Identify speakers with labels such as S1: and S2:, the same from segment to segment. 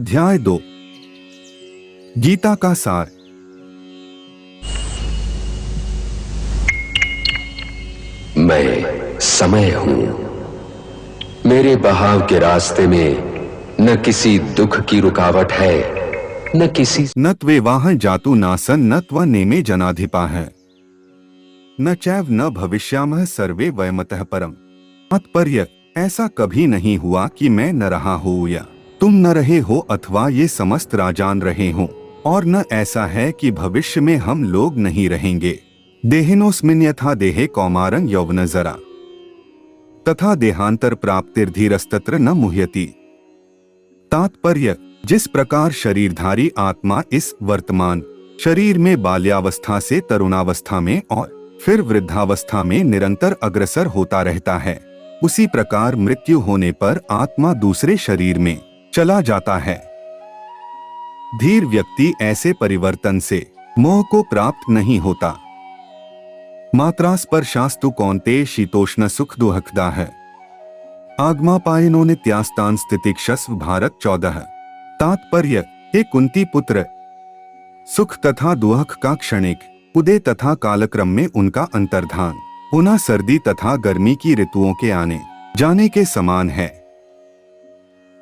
S1: अध्याय 2 गीता का सार।
S2: मैं समय हूं। मेरे बहाव के रास्ते में न किसी दुख की रुकावट है, न किसी
S1: न त्वेवाह जातु नासन न त्व नेमे जनाधिपा है, न चैव न भविष्यामः सर्वे वयमतः परम। तात्पर्य, ऐसा कभी नहीं हुआ कि मैं न रहा हूँ या तुम न रहे हो अथवा ये समस्त राजान रहे हों, और न ऐसा है कि भविष्य में हम लोग नहीं रहेंगे। देहिनोस्मिन् यथा देहे कौमारं यौवन जरा तथा देहांतर प्राप्तिर्धीरस्तत्र न मुह्यति। तात्पर्य, जिस प्रकार शरीरधारी आत्मा इस वर्तमान शरीर में बाल्यावस्था से तरुणावस्था में और फिर वृद्धावस्था में निरंतर अग्रसर होता रहता है, उसी प्रकार मृत्यु होने पर आत्मा दूसरे शरीर में चला जाता है। धीर व्यक्ति ऐसे परिवर्तन से मोह को प्राप्त नहीं होता। मात्रा स्पर्शास्तु कौन्तेय शीतोष्ण सुख दुहकदा है, आगमापायनो नित्यास्तान स्थितिक्षस्व भारत 14। तात्पर्य, हे कुंती पुत्र, सुख तथा दुहक का क्षणिक उदय तथा कालक्रम में उनका अंतर्धान पुनः सर्दी तथा गर्मी की ऋतुओं के आने जाने के समान है।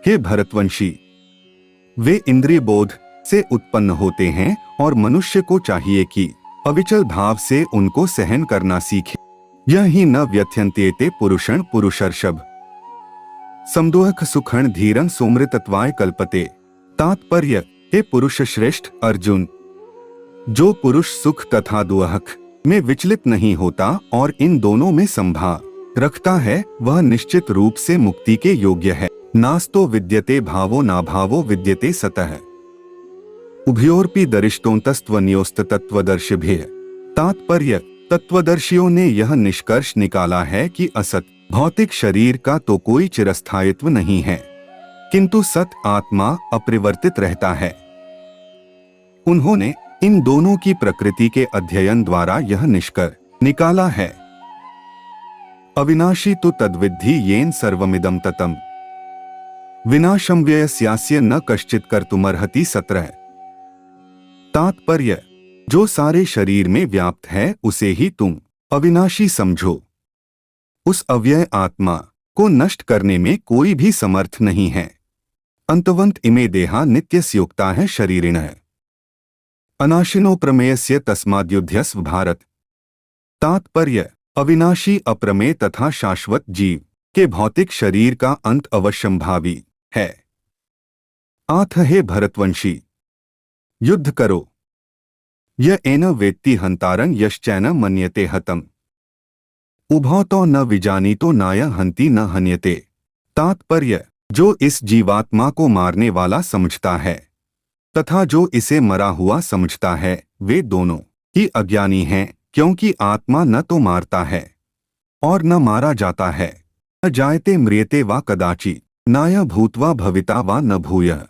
S1: हे भरतवंशी, वे इंद्रिय बोध से उत्पन्न होते हैं और मनुष्य को चाहिए कि अविचल भाव से उनको सहन करना सीखे। यह ही न व्यथ्यन्त्येते पुरुषण पुरुषर्षभ समदुहक सुखण धीरं सोमृतत्वाय कल्पते। तात्पर्य, हे पुरुष श्रेष्ठ अर्जुन, जो पुरुष सुख तथा दुहक में विचलित नहीं होता और इन दोनों में संभाव रखता है, वह निश्चित रूप से मुक्ति के योग्य है। नास्तो विद्यते भावो नाभावो विद्यते सतः उभयोरपि दरिष्टोन्तस्त्वन्योस्त तत्वदर्शिभिः। तात्पर्य, तत्वदर्शियों ने यह निष्कर्ष निकाला है कि असत भौतिक शरीर का तो कोई चिरस्थायित्व नहीं है, किंतु सत आत्मा अपरिवर्तित रहता है। उन्होंने इन दोनों की प्रकृति के अध्ययन द्वारा यह निष्कर्ष निकाला है, अविनाशी तु तद्विद्धि येन सर्वमिदं ततम् विनाशं व्ययस्यास्य न कश्चित् कर्तुमर्हति। 17। तात्पर्य, जो सारे शरीर में व्याप्त है उसे ही तुम अविनाशी समझो। उस अव्यय आत्मा को नष्ट करने में कोई भी समर्थ नहीं है। अंतवंत इमे देहा नित्यस्योक्ता है शरीरिणः अनाशिनो प्रमेयस्य तस्माद्युध्यस्व भारत। तात्पर्य, अविनाशी अप्रमेय तथा शाश्वत जीव के भौतिक शरीर का अंत अवश्यंभावी है। आथ हे भरतवंशी, युद्ध करो। य एन वेत्ति हंतारं यश्चैन मन्यते हतम् उभौ तो न विजानीतो नाय हंति न हन्यते। तात्पर्य, जो इस जीवात्मा को मारने वाला समझता है तथा जो इसे मरा हुआ समझता है, वे दोनों ही अज्ञानी हैं, क्योंकि आत्मा न तो मारता है और न मारा जाता है। न जायते म्रियते वा कदाचि नाय भूत्वा भविता वा न भूयः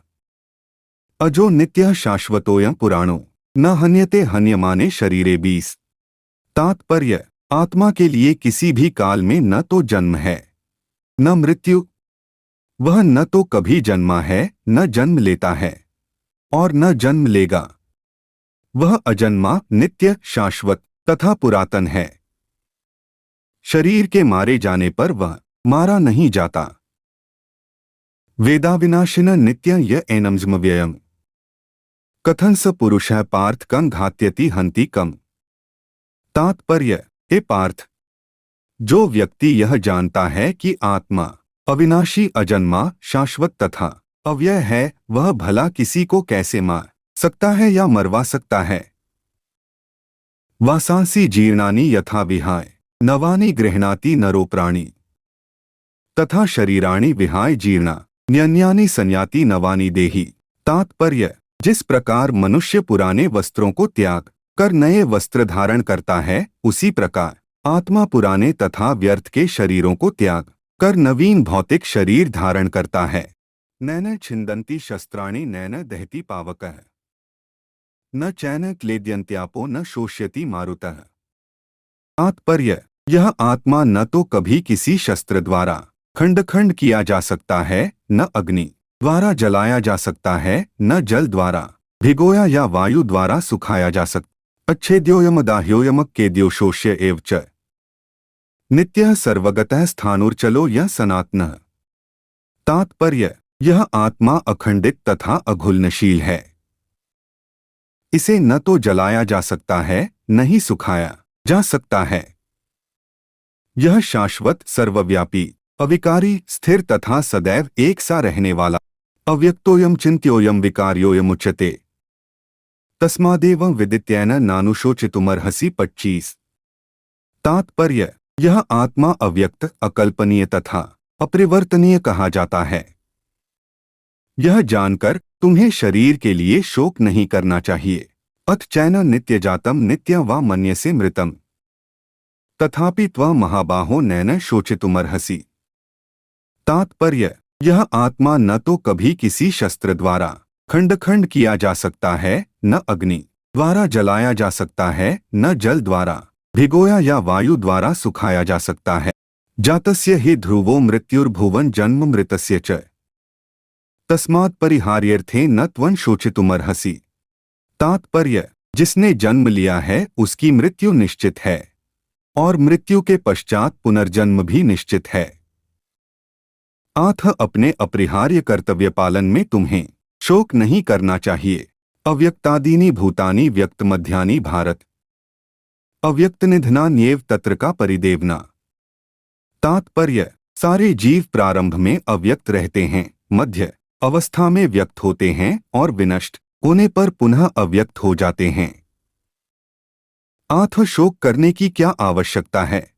S1: अजो नित्यः शाश्वतोऽयं पुराणो न हन्यते हन्यमाने शरीरे 20। तात्पर्य, आत्मा के लिए किसी भी काल में न तो जन्म है न मृत्यु, वह न तो कभी जन्मा है न जन्म लेता है और न जन्म लेगा। वह अजन्मा, नित्य, शाश्वत तथा पुरातन है। शरीर के मारे जाने पर वह मारा नहीं जाता। वेदाविनाशिन नित्यं य एनमज्म व्ययम् कथं स पुरुषः पार्थ कं घात्यति हन्ति कम्। तात्पर्य, हे पार्थ, जो व्यक्ति यह जानता है कि आत्मा अविनाशी, अजन्मा, शाश्वत तथा अव्यय है, वह भला किसी को कैसे मार सकता है या मरवा सकता है। वासांसि जीर्णानि यथा विहाय नवानि गृह्णाति नरो प्राणी तथा शरीराणि विहाय जीर्णा न्यन्यानि संयाति नवानि देहि। तात्पर्य, जिस प्रकार मनुष्य पुराने वस्त्रों को त्याग कर नए वस्त्र धारण करता है, उसी प्रकार आत्मा पुराने तथा व्यर्थ के शरीरों को त्याग कर नवीन भौतिक शरीर धारण करता है। नैन छिन्दन्ति शस्त्राणि नैन दहति पावकः न चैन क्लेद्यन्त्यापो न शोष्यति मारुतः। तात्पर्य, यह आत्मा न तो कभी किसी शस्त्र द्वारा खंड खंड किया जा सकता है, न अग्नि द्वारा जलाया जा सकता है, न जल द्वारा भिगोया या वायु द्वारा सुखाया जा सकता। अच्छेद्योयम दाह्योयम केद्योशोष्य एव च नित्यः सर्वगतः स्थाणुर्चलो यह सनातनः। तात्पर्य, यह आत्मा अखंडित तथा अघुलनशील है। इसे न तो जलाया जा सकता है, न ही सुखाया जा सकता है। यह शाश्वत, सर्वव्यापी, अविकारी, स्थिर तथा सदैव एक सा रहने वाला अव्यक्तोयम चिन्त्योयम विकार्योयम उच्यते। तस्मादेवं विदित्येन नानुशोचितुमर्हसि 25। तात्पर्य, यह आत्मा अव्यक्त, अकल्पनीय तथा अपरिवर्तनीय कहा जाता है। यह जानकर तुम्हें शरीर के लिए शोक नहीं करना चाहिए। अथ चैन नित्य जातम नित्य वा मन्यसे मृतम तथापि त्वा महाबाहो नैन शोचितुमर्हसि। तात्पर्य, यह आत्मा न तो कभी किसी शस्त्र द्वारा खंड खंड किया जा सकता है, न अग्नि द्वारा जलाया जा सकता है, न जल द्वारा भिगोया या वायु द्वारा सुखाया जा सकता है। जातस्य हि ध्रुवो मृत्युर्भुवन जन्म मृतस्य च तस्मात् परिहार्यर्थे न त्वं शोचितुमर्हसि। तात्पर्य, जिसने जन्म लिया है उसकी मृत्यु निश्चित है और मृत्यु के पश्चात पुनर्जन्म भी निश्चित है। अतः अपने अपरिहार्य कर्तव्य पालन में तुम्हें शोक नहीं करना चाहिए। अव्यक्तादीनि भूतानि व्यक्त मध्यानि भारत अव्यक्त निधनान्येव तत्र का परिदेवना। तात्पर्य, सारे जीव प्रारंभ में अव्यक्त रहते हैं, मध्य अवस्था में व्यक्त होते हैं और विनष्ट होने पर पुनः अव्यक्त हो जाते हैं। अतः शोक करने की क्या आवश्यकता है।